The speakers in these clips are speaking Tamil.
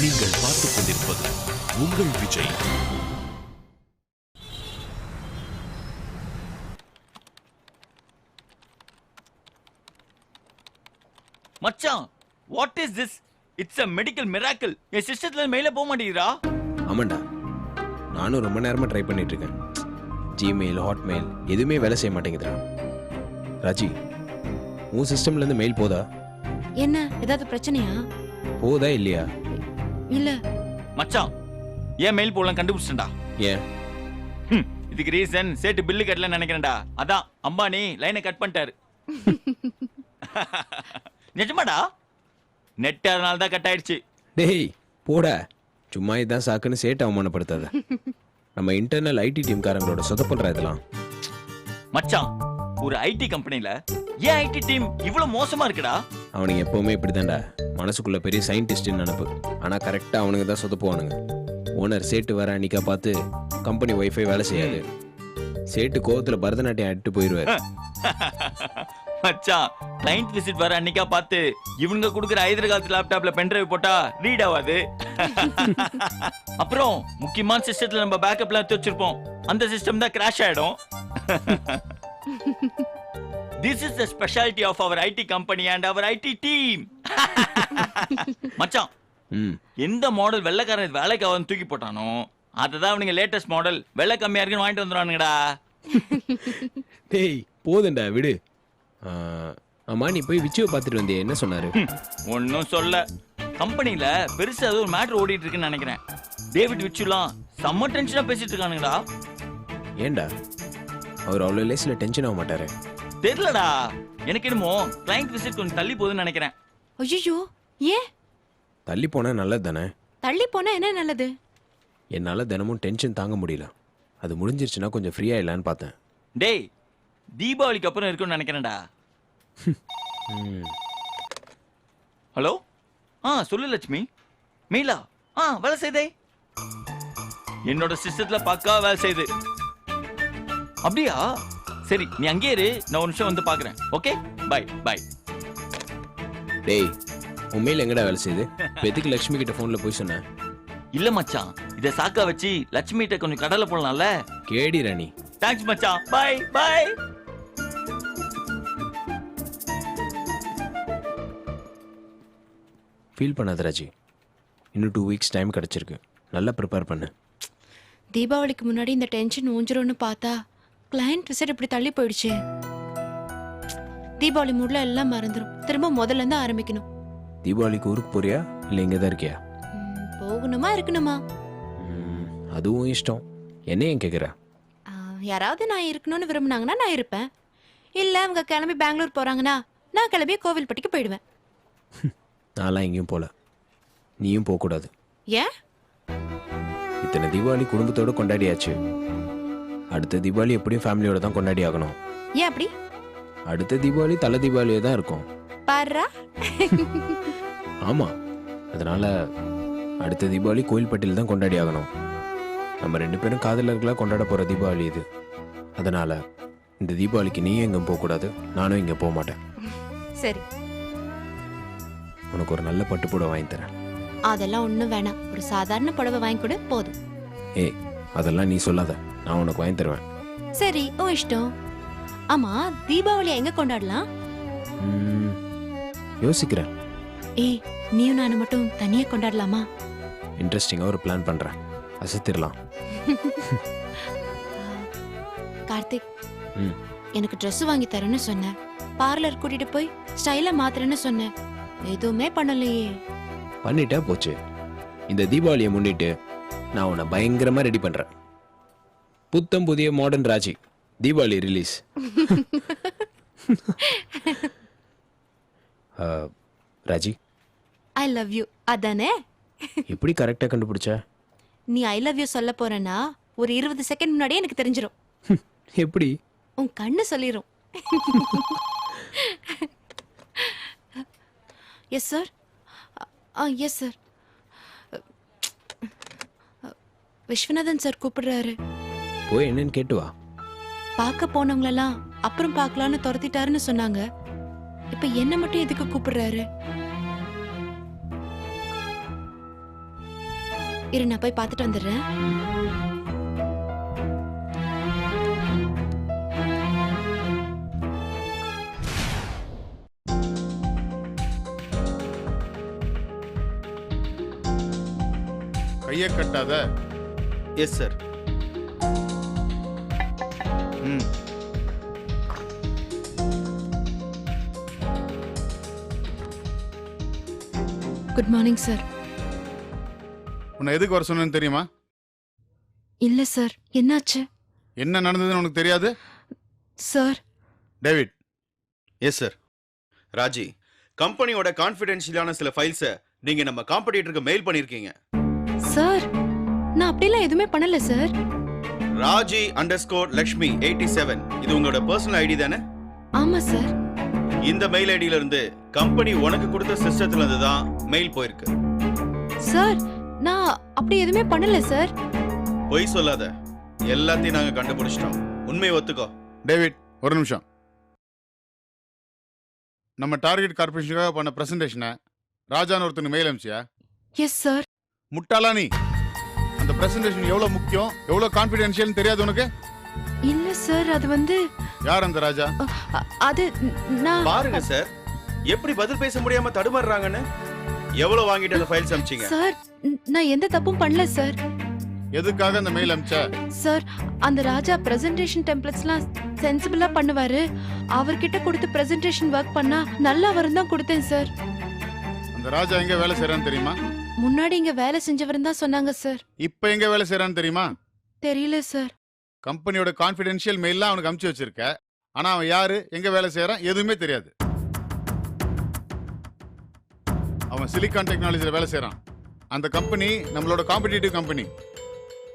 நீங்கள் பார்த்துக் கொண்டிருப்பது உங்கள் விஜய். மச்சான், what is this? It's a medical miracle. என் சிஸ்டத்துல மெயில போக மாட்டேங்கிறா. ஆமாண்டா, நானும் ரொம்ப நேரமா ட்ரை பண்ணிட்டு இருக்கேன். ஜிமெயில், ஹாட்மெயில் எதுவுமே வேலை செய்ய மாட்டேங்குதுடா. ராஜி, உன் சிஸ்டம்ல இருந்து மெயில் போதா? என்ன, ஏதாவது பிரச்சனையா? போதா இல்லையா? இல்ல மச்சான், ஏன் மெயில் போடலாம் கண்டுபிடிச்சேன்டா. ஏன்? இதுக்கு ரீசன் சேட்டு பில்லு கட்டலன்னு நினைக்கிறேன்டா. அதான் அம்பானி லைனை கட் பண்ணிட்டாரு. நிஜமாடா, நெட் அதனால தான் கட் ஆயிடுச்சு. டேய் போடா, சும்மா இதான் சாக்குன்னு சேட்டை அவமானப்படுத்தாத. நம்ம இன்டர்னல் ஐடி டீம்காரங்களோட சொதப்படுற இதெல்லாம். மச்சான், ஒரு ஐடி கம்பெனில ஏன் ஐடி டீம் இவ்வளவு மோசமா இருக்குடா? அவனுங்க எப்பவுமே இப்படிதான்டா, மனசுக்குள்ள பெரிய சயின்டிஸ்ட்னு நினைப்பு. ஆனா கரெக்டா அவனுங்க தான் சொதப்புவானுங்க. ஓனர் சேட்டு வர அன்னிக்கா பார்த்து கம்பெனி வைஃபை வேலை செய்யாது. சேட்டு கோவத்துல பரதநாட்டியம் ஆடிட்டு போயிருவாரு. மச்சான், கிளையண்ட் விசிட் வர அன்னிக்கா பார்த்து இவங்க குடுக்குற ஹைதராபாத் லேப்டாப்ல பென்டிரைவ் போட்டா ரீட் ஆகாது. அப்புறம் முக்கியமான சிஸ்டத்துல நம்ம பேக்கப்ல எடுத்து வச்சிருப்போம், அந்த சிஸ்டம் தான் கிராஷ் ஆயிடும். This is the specialty of our IT company and our IT team. மச்சான், எந்த மாடல் வெள்ளைக்காரன் வேலைக்கு அவன் தூக்கி போட்டானோ அதுதான் அவனுங்க லேட்டஸ்ட் மாடல் வெள்ளை கம்மியா இருக்குன்னு வாங்கிட்டு வந்துடுவானுங்கடா. டேய் போதுண்டா விடு. ஆமா, நீ போய் விச்சுவை பார்த்துட்டு வந்தியா? என்ன சொன்னாரு? ஒன்னும் சொல்ல. கம்பெனில பெருசா ஏதோ ஒரு மேட்டர் ஓடிட்டு இருக்குன்னு நினைக்கிறேன். டேவிட் விச்சுலாம் செம்ம டென்ஷனா பேசிட்டு இருக்கானுங்கடா. ஏன்டா, அவர் அவ்வளவு லேஸ்ல டென்ஷன் ஆக மாட்டாரு? தெரியலடா, எனக்கு என்னமோ கிளையண்ட் விசிட் கொஞ்சம் தள்ளி போகுதுன்னு நினைக்கிறேன். ஐயோ, ஏன்? தள்ளி போனா நல்லது தானே? தள்ளி போனா என்ன நல்லது? என்னால தினமும் டென்ஷன் தாங்க முடியல. அது முடிஞ்சிருச்சுன்னா கொஞ்சம் ஃப்ரீயா இல்லன்னு பார்த்தேன். டேய், தீபாவளிக்கு அப்புறம் இருக்குன்னு நினைக்கிறேன்டா. ஹலோ, சொல்லு லட்சுமி. மீலா வேலை செய்தே. என்னோட சிஸ்டத்துல பக்கா வேலை செய்து. அப்படியா? சரி, நீ அங்கே இரு, நான் ஒரு நிமிஷம் வந்து பாக்குறேன். Okay, bye bye. டேய், உண்மையில எங்கடா வேலை செய்யுது? எதுக்கு லட்சுமி கிட்ட போன்ல போய் சொன்ன? இல்ல மச்சான், இத சாக்கா வச்சு லட்சுமி கிட்ட கொஞ்சம் கடலை போடலாம்ல. கேடி ராணி. தேங்க்ஸ் மச்சான், பை பை. ஃபீல் பண்ணாத ராஜி, இன்னும் 2 வீக்ஸ் டைம் கிடைச்சிருக்கு. நல்லா ப்ரிப்பேர் பண்ணு. தீபாவளிக்கு முன்னாடி இந்த டென்ஷன் ஊஞ்சிரும்னு பார்த்தா கிளையண்ட் விசிட் இப்படி தள்ளி போயிடுச்சு. தீபாவளி மூட்ல எல்லாம் மறந்துடும், திரும்ப முதல்ல இருந்து ஆரம்பிக்கணும். தீபாவளிக்கு ஊருக்கு போறியா இல்ல இங்க தான் இருக்கியா? போகணுமா இருக்கணுமா? அதுவும் இஷ்டம். என்ன ஏன் கேக்குற? யாராவது நான் இருக்கணும்னு விரும்புனாங்கன்னா நான் இருப்பேன். இல்ல அவங்க கிளம்பி பெங்களூர் போறாங்கன்னா நான் கிளம்பி கோவில்பட்டிக்கு போயிடுவேன். நான்லாம் எங்கேயும் போல, நீயும் போக கூடாது. ஏன்? இத்தனை தீபாவளி குடும்பத்தோட கொண்டாடியாச்சு. அடுத்த தீபாவளி எப்படியும் ஃபேமிலியோட தான் கொண்டாடி ஆகணும். ஏன் அப்படி? அடுத்த தீபாவளி தலை தீபாவளியே தான் இருக்கும். பாரா. ஆமா, அதனால அடுத்த தீபாவளி கோயில்பட்டியில் தான் கொண்டாடி ஆகணும். நம்ம 2 பேரும் காதலர்களா கொண்டாட போற தீபாவளி இது. அதனால இந்த தீபாவளிக்கு நீ எங்கும் போக கூடாது, நானும் இங்க போக மாட்டேன். சரி, உனக்கு ஒரு நல்ல பட்டு புடவை வாங்கி தரேன். அதெல்லாம் ஒண்ணும் வேணாம், ஒரு சாதாரண புடவை வாங்கி கொடு போதும். ஏய், அதெல்லாம் நீ சொல்லாத, நான் உனக்கு வாங்கி தருவேன். சரி, உன் இஷ்டம். ஆமா, தீபாவளி எங்க கொண்டாடலாம்? யோசிக்கிறேன். ஏய், நீயும் நானும் மட்டும் தனியா கொண்டாடலாமா? இன்ட்ரெஸ்டிங்கா ஒரு பிளான் பண்றேன், அசத்திரலாம். கார்த்திக், எனக்கு ட்ரெஸ் வாங்கி தரேன்னு சொன்னேன், பார்லர் கூட்டிட்டு போய் ஸ்டைலா மாத்துறேன்னு சொன்னேன், எதுவுமே பண்ணலையே. பண்ணிட்டா போச்சு. இந்த தீபாவளியை முன்னிட்டு நான் உன்னை பயங்கரமா ரெடி பண்றேன். புத்தம் புதிய modern Raji Deepavali release. Raji, I love you அதானே? எப்படி கரெக்டா கண்டுபிடிச்ச? நீ ஐ லவ் யூ சொல்ல போறேன்னா ஒரு 20 செகண்ட் முன்னாடியே எனக்கு தெரிஞ்சிடும். எப்படி? உன் கண்ணு சொல்லிரும். Yes sir. Yes sir. Viswanathan sir கூப்பிடுறாரு. போய் என்னன்னு கேட்டு வா. பார்க்க போனவங்களெல்லாம் அப்புறம் பார்க்கலான்னு துரத்திட்டாருன்னு சொன்னாங்க. இப்ப என்ன மட்டும் எதுக்கு கூப்பிடுறாரு? இரு நான் போய் பார்த்துட்டு வந்துடுறேன். கையை கட்டாத. Yes sir. Good morning sir. உன்னை எதுக்கு வர சொன்னேன்னு தெரியுமா? இல்ல சார், என்னாச்சு? என்ன நடந்ததுன்னு உனக்கு தெரியாது? Sir. David. Yes sir. Raji, கம்பெனியோட கான்ஃபிடென்ஷியலான சில ஃபைல்ஸை நீங்க நம்ம காம்படிட்டருக்கு மெயில் பண்ணிருக்கீங்க. சார், நான் அப்படிலாம் எதுவுமே பண்ணல சார். ராஜி _லக்ஷ்மி 87 இது உங்களோட பர்சனல் ஐடி தானே? ஆமா சார். இந்த மெயில் ஐடியில இருந்து கம்பெனி உனக்கு கொடுத்த சிஸ்டத்துல இருந்து தான் மெயில் போயிருக்கு. சார், நான் அப்படி எதுவுமே பண்ணல சார். பொய் சொல்லாத, எல்லாத்தையும் நாங்க கண்டுபிடிச்சிட்டோம். உண்மையை ஒத்துக்கோ. டேவிட், ஒரு நிமிஷம். நம்ம டார்கெட் கார்பரேஷனுக்காக பண்ண பிரசன்டேஷனை ராஜான்னு ஒருத்தனுக்கு மெயில் அனுப்பிச்சியா? Yes sir. முட்டாளா நீ? அந்த பிரசன்டேஷன் எவ்வளவு முக்கியம், எவ்வளவு கான்ஃபிடென்ஷியல்னு தெரியாது உனக்கு? இல்ல சார், அது வந்து யார் அந்த ராஜா? அது நான் பாருங்க சார், எப்படி பதில் பேச முடியாம தடுமாறுறாங்கன்னு. எவ்வளவு வாங்கிட்டு அந்த ஃபைல்ஸ் அனுப்பிச்சீங்க? சார், நான் எந்த தப்பும் பண்ணல சார். எதுக்காக அந்த மெயில் அனுப்பிச்ச? சார், அந்த ராஜா பிரசன்டேஷன் டெம்ப்ளேட்ஸ்லாம் சென்சிபிளா பண்ணுவாரு. அவர்கிட்ட கொடுத்து பிரசன்டேஷன் ஒர்க் பண்ணா நல்லா வரும் தான் கொடுத்தேன் சார். அந்த ராஜா எங்க வேலை செய்யறான்னு தெரியுமா? முன்னாடி இங்க வேலை செஞ்சவரும் தான் சொன்னாங்க சார். இப்ப எங்க வேலை செய்யறான்னு தெரியுமா? தெரியல சார். கம்பெனியோட கான்ஃபிடென்ஷியல் மெயில்லாம் அவனுக்கு அனுப்பிச்சு வச்சிருக்க. ஆனா அவன் யாரு, எங்க வேலை செய்யறான் எதுவுமே தெரியாது. அவன் சிலிகான் டெக்னாலஜில வேலை செய்யறான். அந்த கம்பெனி நம்மளோட காம்படிட்டிவ் கம்பெனி.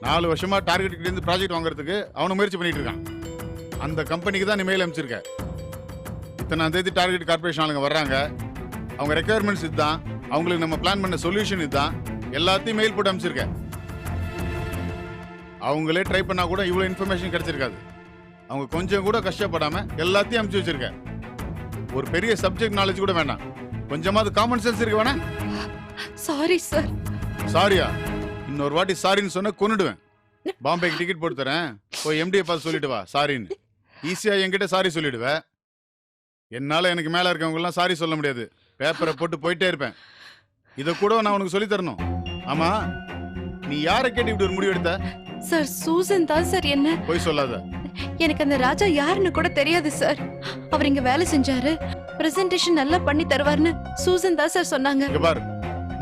4 வருஷமா டார்கெட் கிட்ட இருந்து ப்ராஜெக்ட் வாங்குறதுக்கு அவனை முயற்சி பண்ணிட்டு இருக்கான். அந்த கம்பெனிக்கு தான் நீ மெயில் அனுப்பிச்சிருக்க. இத்தனாம் தேதி டார்கெட் கார்பரேஷன் ஆளுங்க வர்றாங்க. அவங்க ரெக்குயர்மெண்ட்ஸ் இதுதான், அவங்களுக்கு நம்ம பிளான் பண்ண சொல்யூஷன் இதுதான், எல்லாத்தையும் மெயில் போட்டு அனுப்பிச்சிருக்க. அவங்களே ட்ரை பண்ணா கூட இவ்வளவு இன்ஃபர்மேஷன் கிடைச்சிருக்காது. அவங்க கொஞ்சம் கூட கஷ்டப்படாம எல்லாத்தையும் அனுப்பிச்சு வச்சிருக்க. ஒரு பெரிய சப்ஜெக்ட் நாலேஜ் கூட வேண்டாம், கொஞ்சமாவது காமன் சென்ஸ் இருக்க வேணாம்? Sorry sir. சாரியா? இன்னொரு வாட்டி சாரின்னு சொன்னா கொன்னுடுவேன். பாம்பேக்கு டிக்கெட் போட்டு தரேன், போய் எம்டியை பார்த்து சொல்லிட்டு வா சாரின்னு. ஈஸியா என்கிட்ட சாரி சொல்லிடுவேன். என்னால எனக்கு மேல இருக்கவங்க எல்லாம் சாரி சொல்ல முடியாது. பேப்பரை போட்டு போயிட்டே இருப்பேன். இத கூட நான் உனக்கு சொல்லி தரணும். ஆமா, நீ யாரை கேட்டு இப்படி ஒரு முடிவு எடுத்த? சார், சூசன் தான் சார். என்ன போய் சொல்லாத. எனக்கு அந்த ராஜா யாருன்னு கூட தெரியாது சார். அவர் இங்க வேலை செஞ்சாரு, பிரசன்டேஷன் நல்லா பண்ணி தருவார்னு சூசன் தான் சார் சொன்னாங்க. இங்க பாரு,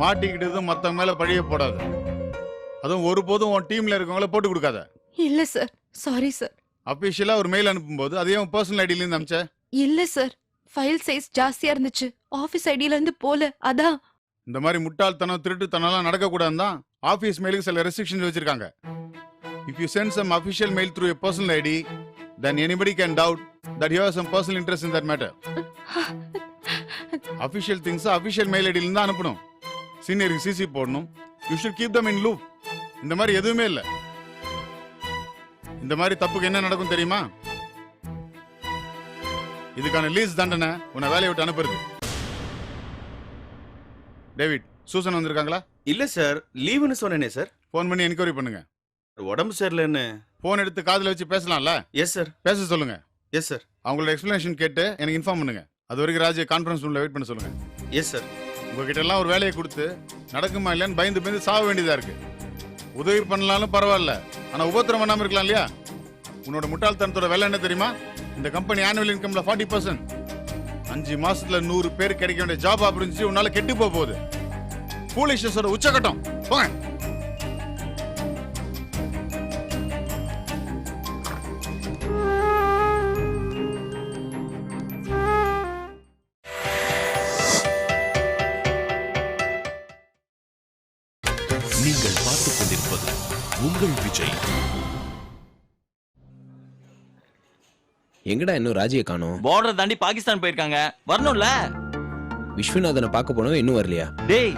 மாட்டிக்கிட்டதும் மத்தவங்க மேல பழிய போடாத. அதுவும் ஒருபோதும் உன் டீம்ல இருக்கவங்கள போட்டு கொடுக்காத. இல்ல சார், சாரி சார். அபிஷியலா ஒரு மெயில் அனுப்பும்போது அதே உன் பர்சனல் ஐடியில இருந்து அனுப்பிச்ச? இல்ல சார், ஃபைல் சைஸ் ஜாஸ்தியா இருந்துச்சு, ஆபீஸ் ஐடியில இருந்து போல, அதான். இந்த மாதிரி முட்டாள்தனம் திருட்டுத்தனம்லாம் நடக்க கூடாதுன்னு தான் ஆபீஸ் மெயிலுக்கு சில ரெஸ்ட்ரிக்ஷன்ஸ் வச்சிருக்காங்க. If you send some official mail through your personal ID, then anybody can doubt that you have some personal interest in that matter. Official things official mail ID ல இருந்து அனுப்பணும். சீனியருக்கு சிசி போடணும். You should keep them in loop. இந்த மாதிரி எதுவுமே இல்ல. இந்த மாதிரி தப்புக்கு என்ன நடக்கும் தெரியுமா? இதுக்கான லீஸ் தண்டனை உன்னை வேலையை விட்டு அனுப்புறது. டேவிட், சூசன் வந்திருக்காங்களா? இல்ல சார், லீவுன்னு சொன்னேனே சார். ஃபோன் பண்ணி என்கொயரி பண்ணுங்க. உடம்பு சரியில்லைன்னு. ஃபோன் எடுத்து காதுல வச்சு பேசலாம்ல? Yes sir. பேச சொல்லுங்க. Yes sir. அவங்களோட எக்ஸ்பிளனேஷன் கேட்டு எனக்கு இன்ஃபார்ம் பண்ணுங்க. அது வரைக்கும் ராஜே கான்ஃபரன்ஸ் ரூம்ல வெயிட் பண்ண சொல்லுங்க. Yes sir. உங்ககிட்ட எல்லாம் ஒரு வேலையை கொடுத்து நடக்குமா இல்லையான்னு பயந்து பயந்து சாக வேண்டியதா இருக்கு. உதவி பண்ணலாலும் பரவாயில்ல, ஆனா உபத்திரம் பண்ணாம இருக்கலாம் இல்லையா? உன்னோட முட்டாள்தனத்தோட வேலை என்ன தெரியுமா? இந்த கம்பெனி ஆனுவல் இன்கம்ல 40%. 5 மாசத்துல 100 பேர் கிடைக்க வேண்டிய ஜாப் ஆப்பர்ச்சுனிட்டி உன்னால கெட்டு போகுது. ஃபூலிஷ்னஸோட உச்சகட்டம். போங்க. நீங்கள் பார்த்துக் கொண்டிருப்பது உங்கள் விஜய். எங்கடா இன்னும் ராஜியை காணோம்? பார்டர் தாண்டி பாகிஸ்தான் போயிருக்காங்க, வரணும்ல. விஸ்வநாதனை பார்க்க போனவன் இன்னும் வரலையா? டேய்,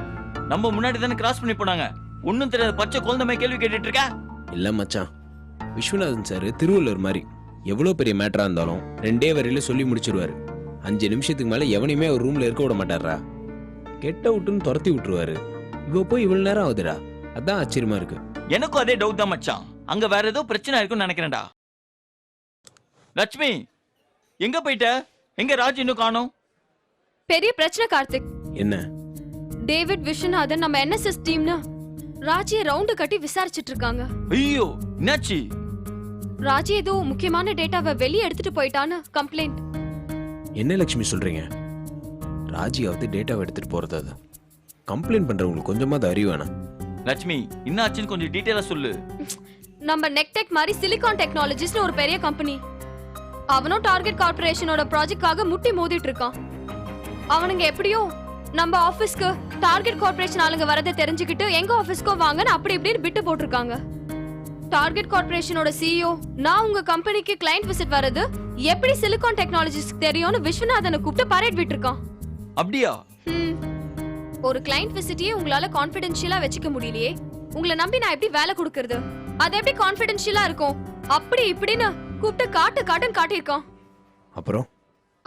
நம்ம முன்னாடி தானே கிராஸ் பண்ணி போனாங்க. ஒன்னும் தெரியாத பச்சை குழந்தை கேள்வி கேட்டுட்டு இருக்க. இல்ல மச்சான், விஸ்வநாதன் சார் திருவள்ளுவர் மாதிரி எவ்வளவு பெரிய மேட்டரா இருந்தாலும் 2 வரையில சொல்லி முடிச்சிருவாரு. 5 நிமிஷத்துக்கு மேல எவனையுமே ஒரு ரூம்ல இருக்க விட மாட்டாரா. கெட்ட விட்டுன்னு துரத்தி விட்டுருவாரு. இவ போய் இவ்வளவு நேரம் ஆகுதுடா. அதான் ஆச்சரியமா இருக்கு. எனக்கும் அதே டவுட் தான் மச்சான். அங்க வேற ஏதோ பிரச்சனை இருக்குன்னு நினைக்கிறேன்டா. லட்சுமி எங்க போயிட்ட? எங்க ராஜ் இன்னும் காணோம்? பெரிய பிரச்சனை கார்த்திக். என்ன? டேவிட் விஸ்வநாதன் நம்ம என்எஸ்எஸ் டீம்னு ராஜிய ரவுண்டு கட்டி விசாரிச்சிட்டு இருக்காங்க. ஐயோ என்னாச்சு? ராஜி ஏதோ முக்கியமான டேட்டாவை வெளியே எடுத்துட்டு போயிட்டான்னு கம்ப்ளைண்ட். என்ன லட்சுமி சொல்றீங்க? ராஜியாவது டேட்டாவை எடுத்துட்டு போறது அது. கம்ப்ளைண்ட் பண்றவங்களுக்கு கொஞ்சமாவது அறிவு வேணாம். லட்சுமி என்ன ஆச்சுன்னு கொஞ்சம் டீடைலா சொல்லு. நம்ம நெக்டெக் மாதிரி சிலிகான் டெக்னாலஜிஸ்னு ஒரு பெரிய கம்பெனி, அவனும் டார்கெட் கார்ப்பரேஷனோட ப்ராஜெக்ட்காக முட்டி மோதிட்டு இருக்கான். அவனுங்க எப்படியோ நம்ம ஆபீஸ்க்கு டார்கெட் கார்ப்பரேஷன் ஆளுங்க வரதை தெரிஞ்சுக்கிட்டு எங்க ஆபீஸ்க்கோ வாங்கன்னு அப்படி இப்படின்னு பிட்டு போட்டிருக்காங்க. டார்கெட் கார்ப்பரேஷனோட சிஇஓ நான் உங்க கம்பெனிக்கு கிளையண்ட் விசிட் வரது எப்படி சிலிகான் டெக்னாலஜிஸ்க்கு தெரியும்னு விஸ்வநாதனை கூப்பிட்டு பரேட் விட்டுருக்கான். அப்படியா? ஒரு கிளையண்ட் விசிட்டையே உங்களால கான்ஃபிடென்ஷியலா வச்சுக்க முடியலையே, உங்களை நம்பி நான் எப்படி வேலை கொடுக்கறது? அது எப்படி கான்ஃபிடென்ஷியலா இருக்கும்? அப்படி இப்படின்னு கூப்பிட்டு காட்டுன்னு காட்டியிருக்கான்.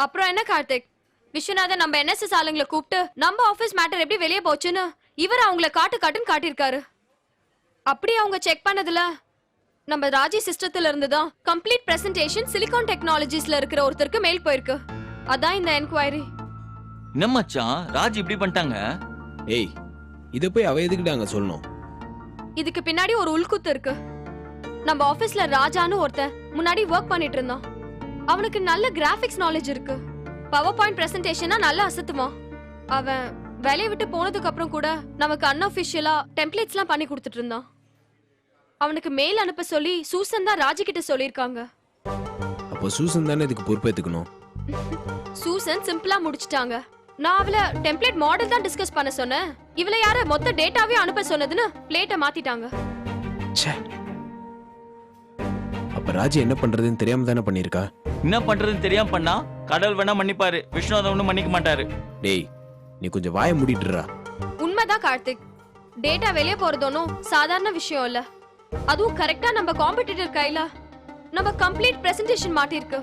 அப்புறம் என்ன கார்த்திக், விஸ்வநாதன் நம்ம என்எஸ்எஸ் ஆளுங்களை கூப்பிட்டு நம்ம ஆபீஸ் மேட்டர் எப்படி வெளியே போச்சுன்னு இவர் அவங்கள காட்டுன்னு காட்டியிருக்காரு. அப்படி அவங்க செக் பண்ணதுல நம்ம ராஜி சிஸ்டத்துல இருந்து தான் கம்ப்ளீட் பிரசன்டேஷன் சிலிகான் டெக்னாலஜிஸ்ல இருக்கிற ஒருத்தருக்கு மெயில் போயிருக்கு. அதான் இந்த என்கொயரி. என்ன மச்சான் ராஜ் இப்படி பண்ணிட்டாங்க? ஏய், இத போய் அவ எதுக்கிட்ட அங்க சொல்லணும்? இதுக்கு பின்னாடி ஒரு உள்குத்து இருக்கு. நம்ம ஆபீஸ்ல ராஜான்னு ஒருத்தன் முன்னாடி ஒர்க் பண்ணிட்டு இருந்தான். அவனுக்கு நல்ல கிராபிக்ஸ் நாலேஜ் இருக்கு. பவர் பாயிண்ட் பிரசன்டேஷனா நல்லா அசத்துவான். அவன் வேலையை விட்டு போனதுக்கு அப்புறம் கூட நமக்கு அன்அஃபிஷியலா டெம்ப்ளேட்ஸ்லாம் பண்ணி கொடுத்துட்டு இருந்தான். அவனுக்கு மெயில் அனுப்ப சொல்லி சூசன் தான் ராஜி கிட்ட சொல்லிருக்காங்க. அப்போ சூசன் தானே இதுக்கு பொறுப்பேத்துக்கணும். சூசன் சிம்பிளா முடிச்சிட்டாங்க. நான் அவள டெம்ப்ளேட் மாடல் தான் டிஸ்கஸ் பண்ண சொன்னேன். இவள யார மொத்த டேட்டாவே அனுப்ப சொன்னதுன்னு பிளேட்டை மாத்திட்டாங்க. அப்ப ராஜி என்ன பண்றதுன்னு தெரியாம தானே பண்ணிருக்கா. என்ன பண்றதுன்னு தெரியாம பண்ணா கடவுள் வேணா மன்னிப்பாரு, விஸ்வநாதன் ஒண்ணும் மன்னிக்க மாட்டாரு. டேய், நீ கொஞ்சம் வாயை மூடிட்டுறா. உண்மைதான் கார்த்திக், டேட்டா வெளியே போறது ஒன்றும் சாதாரண விஷயம் இல்ல. அதுவும் கரெக்டா நம்ம காம்படிட்டர் கையில நம்ம கம்ப்ளீட் பிரசன்டேஷன் மாட்டிருக்கு.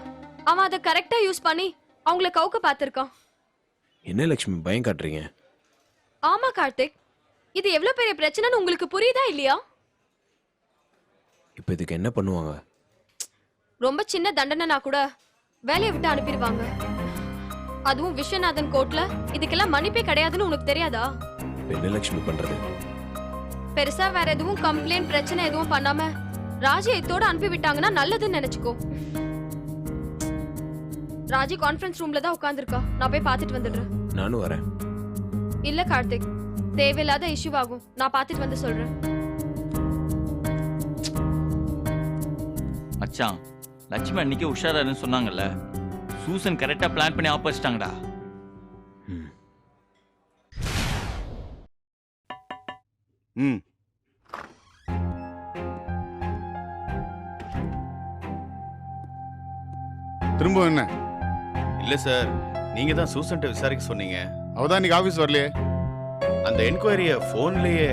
அவன் அதை கரெக்டா யூஸ் பண்ணி அவங்கள கவுக்க பார்த்திருக்கான். என்ன லட்சுமி பயம் காட்டுறீங்க? ஆமா கார்த்திக், இது எவ்வளவு பெரிய பிரச்சனைன்னு உங்களுக்கு புரியுதா இல்லையா? இப்ப இதுக்கு என்ன பண்ணுவாங்க? ரொம்ப சின்ன தண்டனைனா கூட வேலையை விட்டு அனுப்பிடுவாங்க. அதுவும் விஸ்வநாதன் கோர்ட்ல இதுக்கெல்லாம் மன்னிப்பே கிடையாதுன்னு உனக்கு தெரியாதா? என்ன லட்சுமி பண்றது? பெருசா வேற எதுவும் கம்ப்ளைண்ட் பிரச்சனை எதுவும் பண்ணாம ராஜி இதோட அனுப்பி விட்டாங்கன்னா நல்லதுன்னு நினைச்சுக்கோ. ராஜி கான்ஃபரன்ஸ் ரூம்ல தான் உட்கார்ந்திருக்கா. நான் போய் பார்த்துட்டு வந்துடுறேன். நானும் வரேன். இல்ல கார்த்திக், தேவையில்லாத இஷ்யூ ஆகும். நான் பார்த்துட்டு வந்து சொல்றேன். மச்சான் லட்சுமி அன்னைக்கு உஷாரான்னு சொன்னாங்கல்ல, சூசன் கரெக்டா பிளான் பண்ணி ஆப்போசிட்டாங்கடா. திரும்ப என்ன? இல்ல சார், நீங்க தான் சூசன்ட்ட விசாரிக்க சொன்னீங்க. அவதான் இன்னைக்கு ஆபீஸ் வரலையே. அந்த என்கொயரிய போன்லயே.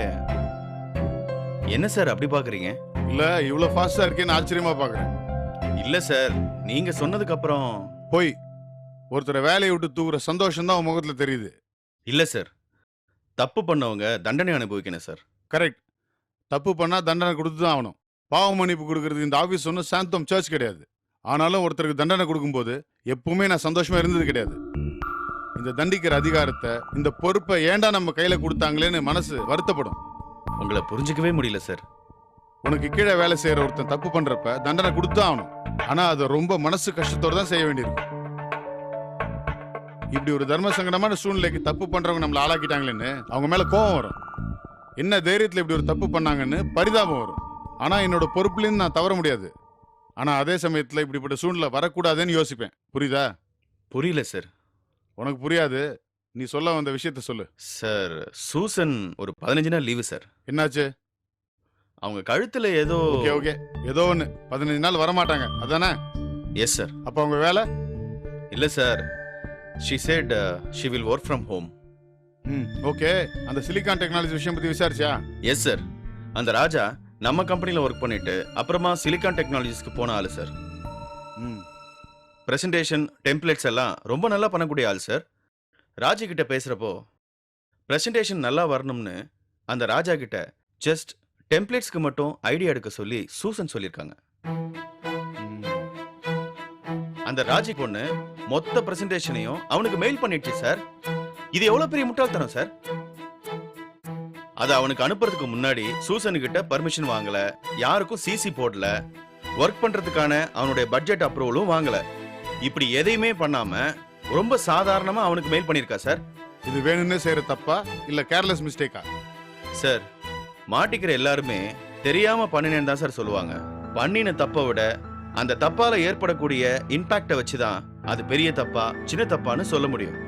என்ன சார் அப்படி பாக்குறீங்க? இல்ல இவ்வளவு ஃபாஸ்டா இருக்கேன்னு ஆச்சரியமா பாக்குறேன். இல்ல சார், நீங்க சொன்னதுக்கு அப்புறம் போய் ஒருத்தரை வேலையை விட்டு தூக்குற சந்தோஷம் தான் உன் முகத்துல தெரியுது. இல்ல சார், தப்பு பண்ணவங்க தண்டனை அனுபவிக்கணும் சார். கரெக்ட். தப்பு பண்ணா தண்டனை கொடுத்து தான் ஆகணும். பாவ மன்னிப்பு கொடுக்கறது இந்த ஆபீஸ் ஒன்றும் சாந்தம் சர்ச் கிடையாது. ஆனாலும் ஒருத்தருக்கு தண்டனை கொடுக்கும்போது எப்பவுமே நான் சந்தோஷமா இருந்தது கிடையாது. இந்த தண்டிக்கிற அதிகாரத்தை, இந்த பொறுப்பை ஏண்டா நம்ம கையில கொடுத்தாங்களேன்னு மனசு வருத்தப்படும். உங்களை புரிஞ்சுக்கவே முடியல சார். உனக்கு கீழே வேலை செய்யற ஒருத்தன் தப்பு பண்றப்ப தண்டனை கொடுத்து ஆகணும். ஆனா அதை ரொம்ப மனசு கஷ்டத்தோட தான் செய்ய வேண்டியிருக்கும். இப்படி ஒரு தர்ம சங்கடமான சூழ்நிலைக்கு தப்பு பண்றவங்க நம்மளை ஆளாக்கிட்டாங்களேன்னு அவங்க மேல கோபம் வரும். என்ன தைரியத்துல இப்படி ஒரு தப்பு பண்ணாங்கன்னு பரிதாபம் வரும். ஆனா என்னோட பொறுப்புலேருந்து நான் தவற முடியாது. ஆனா அதே சமயத்துல இப்படிப்பட்ட சூழ்நிலை வரக்கூடாதுன்னு யோசிப்பேன். புரியுதா? புரியல சார். உனக்கு புரியாது, நீ சொல்ல வந்த விஷயத்த சொல்லு. சார், சூசன் ஒரு 15 நாள் லீவு சார். என்னாச்சு? அவங்க கழுத்துல ஏதோ. ஓகே ஓகே, ஏதோ ஒன்று 15 நாள் வரமாட்டாங்க அதானே? Yes sir. அப்ப அவங்க வேலை? இல்ல sir, she said she will work from home. Okay. அந்த சிலிகான் டெக்னாலஜி விஷயம் பத்தி விசாரிச்சா? Yes sir. அந்த ராஜா நம்ம கம்பெனில ஒர்க் பண்ணிட்டு அப்புறமா சிலிகான் டெக்னாலஜிஸ்க்கு போன ஆளு சார். பிரசன்டேஷன் டெம்ப்ளேட்ஸ் எல்லாம் ரொம்ப நல்லா பண்ணக்கூடிய ஆள் சார். ராஜி கிட்ட பேசுறப்போ பிரசன்டேஷன் நல்லா வரணும்னு அந்த ராஜா கிட்ட ஜஸ்ட் டெம்ப்ளேட்ஸ்க்கு மட்டும் ஐடியா எடுக்க சொல்லி சூசன் சொல்லியிருக்காங்க. அந்த ராஜி பொண்ணு மொத்த பிரசன்டேஷனையும் அவனுக்கு மெயில் பண்ணிடுச்சு சார். இது எவ்வளவு பெரிய முட்டாள்தனம் சார். அதை அவனுக்கு அனுப்புறதுக்கு முன்னாடி சூசன் கிட்ட பர்மிஷன் வாங்கல, யாருக்கும் சிசி போடல, ஒர்க் பண்றதுக்கான அவனுடைய பட்ஜெட் அப்ரூவலும் வாங்கல. இப்படி எதையுமே பண்ணாம ரொம்ப சாதாரணமா அவனுக்கு மெயில் பண்ணிருக்கா சார். இது வேணும்னே செய்யற தப்பா இல்ல கேர்லெஸ் மிஸ்டேக்கா? சார், மாட்டிக்கிற எல்லாருமே தெரியாம பண்ணினேன்னு தான் சார் சொல்லுவாங்க. பண்ணின தப்பை விட அந்த தப்பால ஏற்படக்கூடிய இம்பாக்டை வச்சுதான் அது பெரிய தப்பா சின்ன தப்பான்னு சொல்ல முடியும்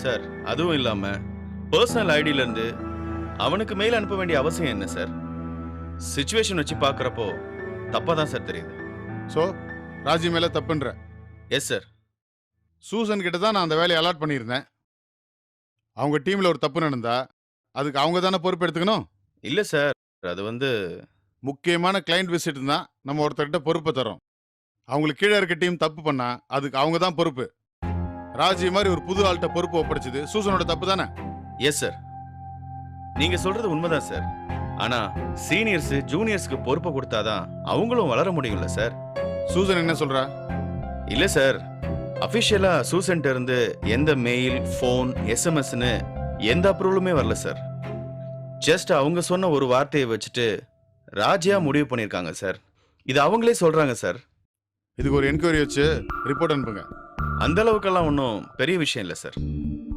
சார். அதுவும் இல்லாம பர்சனல் ஐடியில இருந்து அவனுக்கு மெயில் அனுப்ப வேண்டிய அவசியம் என்ன சார்? சிச்சுவேஷன் வச்சு பாக்குறப்போ தப்பா தான் சார் தெரியுது. சோ ராஜி மேல தப்புன்ற? Yes sir. சூசன் கிட்ட தான் நான் அந்த வேலையை அலாட் பண்ணியிருந்தேன். அவங்க டீம்ல ஒரு தப்பு நடந்தா அதுக்கு அவங்க தானே பொறுப்பு எடுத்துக்கணும்? இல்ல சார், அது வந்து முக்கியமான கிளைண்ட் விசிட் தான் நம்ம ஒருத்தர்கிட்ட பொறுப்பை தரோம். அவங்களுக்கு கீழே இருக்க டீம் தப்பு பண்ணா அதுக்கு அவங்க தான் பொறுப்பு. ராஜி மாதிரி ஒரு புது ஆள்கிட்ட பொறுப்பு ஒப்படைச்சது சூசனோட தப்பு தானே? எஸ் சார், நீங்க சொல்றது உண்மைதான் சார். ஆனா சீனியர்ஸ் ஜூனியர்ஸ்க்கு பொறுப்பை கொடுத்தாதான் அவங்களும் வளர முடியும்ல சார். சூசன் என்ன சொல்றா? இல்ல சார், அபிஷியலா சூசன்ட்ட இருந்து எந்த மெயில், போன், எஸ்எம்எஸ்னு எந்த அப்ரூவலுமே வரல சார். ஜஸ்ட் அவங்க சொன்ன ஒரு வார்த்தையை வச்சுட்டு ராஜியா முடிவு பண்ணிருக்காங்க சார். இது அவங்களே சொல்றாங்க சார். இதுக்கு ஒரு என்கொயரி வச்சு ரிப்போர்ட் அனுப்புங்க. அந்த அளவுக்கெல்லாம் ஒன்றும் பெரிய விஷயம் இல்லை சார்.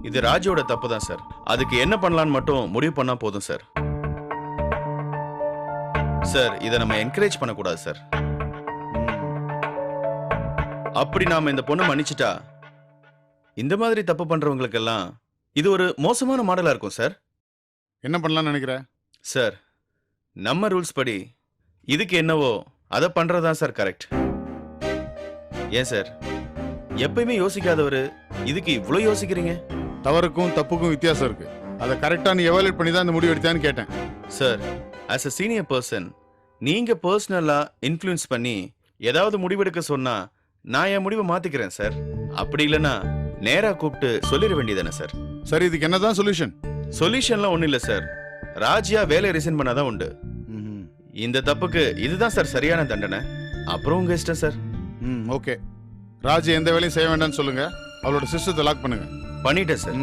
இது ராஜியோட தப்பு தான் சார். அதுக்கு என்ன பண்ணலான்னு மட்டும் முடிவு பண்ணா போதும் சார். சார், இதை நம்ம என்கரேஜ் பண்ணக்கூடாது சார். அப்படி நாம இந்த பொண்ணை மன்னிச்சிட்டா இந்த மாதிரி தப்பு பண்றவங்களுக்கெல்லாம் இது ஒரு மோசமான மாடலா இருக்கும் சார். என்ன பண்ணலாம்னு நினைக்கிற? சார், நம்ம ரூல்ஸ் படி இதுக்கு என்னவோ அதை பண்றதுதான் சார் கரெக்ட். ஏன் சார், எப்பயுமே யோசிக்காதவரு இதுக்கு இவ்வளவு யோசிக்கிறீங்க? தவறுக்கும் தப்புக்கும் வித்தியாசம் இருக்கு. அதை கரெக்டா நீ எவாலுவேட் பண்ணி தான் இந்த முடிவு எடுத்தான்னு கேட்டேன். Sir, as a senior person நீங்க பர்சனலா இன்ஃப்ளூயன்ஸ் பண்ணி ஏதாவது முடிவெடுக்க சொன்னா நான் என் முடிவை மாத்திக்கிறேன் சார். அப்படி இல்லைன்னா நேரா கூப்பிட்டு சொல்லிட வேண்டியதானே சார். சரி, இதுக்கு என்னதான் சொல்யூஷன்? சொல்யூஷன்லாம் ஒண்ணும் இல்ல சார். ராஜியா வேலையை ரிசைன் பண்ணாதான் உண்டு. இந்த தப்புக்கு இதுதான் சார் சரியான தண்டனை. அப்புறம் உங்க இஷ்டம் சார். ஓகே. ராஜி எந்த வேலையும் செய்ய வேண்டாம்னு சொல்லுங்க. அவளோட சிஸ்டத்தை லாக் பண்ணுங்க. பண்ணிட்டேன் சார்.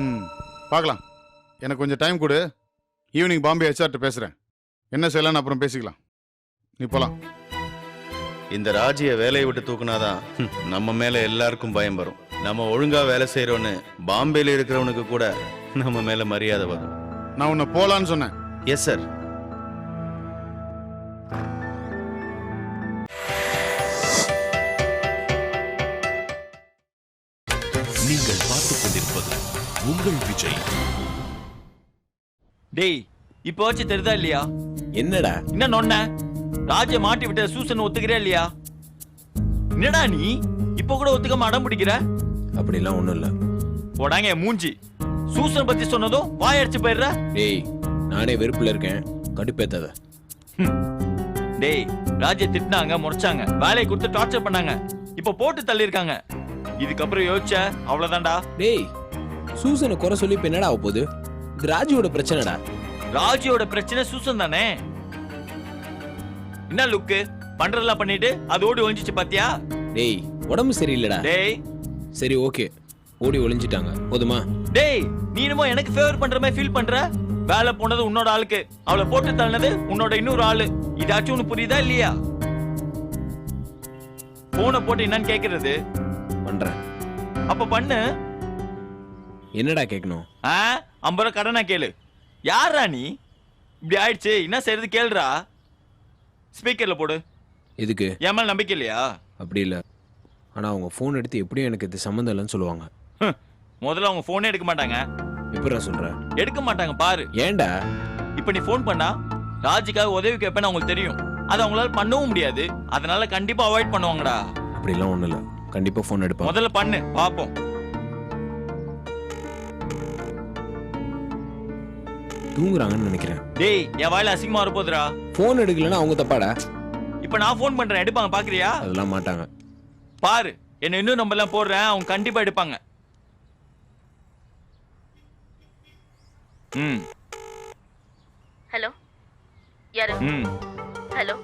பார்க்கலாம். எனக்கு கொஞ்சம் டைம் கொடு. ஈவினிங் பாம்பே ஹெச்ஆர்ட்ட பேசுறேன். என்ன செய்யலாம்னு அப்புறம் பேசிக்கலாம். நீ போலாம். இந்த ராஜிய வேலையை விட்டு தூக்குனாதான் நம்ம மேல எல்லாருக்கும் பயம் வரும். நம்ம ஒழுங்கா வேலை செய்யறோன்னு பாம்பேல இருக்கிறவனுக்கு கூட நம்ம மேல மரியாதை வரும். நான் உன்னை போலான்னு சொன்னேன். Yes sir. நீங்கள் பார்த்துக் கொண்டிருப்பது உங்கள் விஜய். டேய், இப்போ வச்சு தெரியுதா இல்லையா? என்னடா என்ன நொன்ன? ராஜ மாட்டி விட்ட சூசன் ஒத்துக்கிறியா இல்லையா? என்னடா நீ இப்போ கூட ஒத்துக்காம அடம் பிடிக்கிற? அப்படிலாம் ஒண்ணும் இல்ல. போடாங்க மூஞ்சி. சூசன் பத்தி சொன்னதும் வாயடிச்சு போயிடுற. டேய், நானே வெறுப்புல இருக்கேன், கடுப்பேத்தாத. டேய், ராஜ திட்டினாங்க, முறைச்சாங்க, வேலையை கொடுத்து டார்ச்சர் பண்ணாங்க, இப்ப போட்டு தள்ளி இருக்காங்க. இதுக்கப்புறம் யோசிச்ச அவ்வளவுதான்டா. டேய், சூசனை குறை சொல்லி இப்ப என்னடா ஆக போகுது? இது ராஜியோட பிரச்சனைடா. ராஜியோட பிரச்சனை சூசன் தானே. என்ன லுக்கு பண்றதெல்லாம் பண்ணிட்டு அது ஓடி ஒளிஞ்சிச்சு பாத்தியா? டேய், உடம்பு சரியில்லடா. டேய், சரி ஓகே, ஓடி ஒளிஞ்சிட்டாங்க, போதுமா? டேய், நீ என்னமோ எனக்கு ஃபேவர் பண்ற மாதிரி ஃபீல் பண்ற. வேலை போனது உன்னோட ஆளுக்கு, அவளை போட்டு தள்ளினது உன்னோட இன்னொரு ஆளு. இதாச்சும் உனக்கு புரியுதா இல்லையா? போன போட்டு என்னன்னு கேக்குறது? பண்றேன். அப்ப பண்ணு. என்னடா கேட்கணும்? 50 ரூபா கடனா கேளு. யாரா நீ? இப்படி ஆயிடுச்சு, என்ன செய்யறது கேளுடா. ஸ்பீக்கர்ல போடு. எதுக்கு? என் மேல நம்பிக்கை இல்லையா? அப்படி இல்ல, ஆனா அவங்க போன் எடுத்து எப்படியும் எனக்கு இது சம்மந்தம் இல்லைன்னு சொல்லுவாங்க. முதல்ல அவங்க போனே எடுக்க மாட்டாங்க. எப்படா சொல்ற? எடுக்க மாட்டாங்க பாரு. ஏன்டா? இப்ப நீ போன் பண்ணா ராஜிக்காக உதவி கேட்பேன்னு அவங்களுக்கு தெரியும். அதை அவங்களால பண்ணவும் முடியாது. அதனால கண்டிப்பா அவாய்ட் பண்ணுவாங்கடா. அப்படிலாம் ஒண்ணும் இல்ல, கண்டிப்பா போன் எடுப்பேன். முதல்ல பண்ணு பாப்போம். தூங்குறாங்கன்னு நினைக்கிறேன். டேய், என் வாயில அசிங்கமா வரப்போதுடா. போன் எடுக்கலன்னா அவங்க தப்பாடா. இப்ப நான் போன் பண்றேன், எடுப்பாங்க பாக்குறியா? அதெல்லாம் மாட்டாங்க. பாரு, என்ன இன்னும் நம்பர் எல்லாம் போடுறேன், அவங்க கண்டிப்பா எடுப்பாங்க. ஹலோ யாரு? ம் ஹலோ.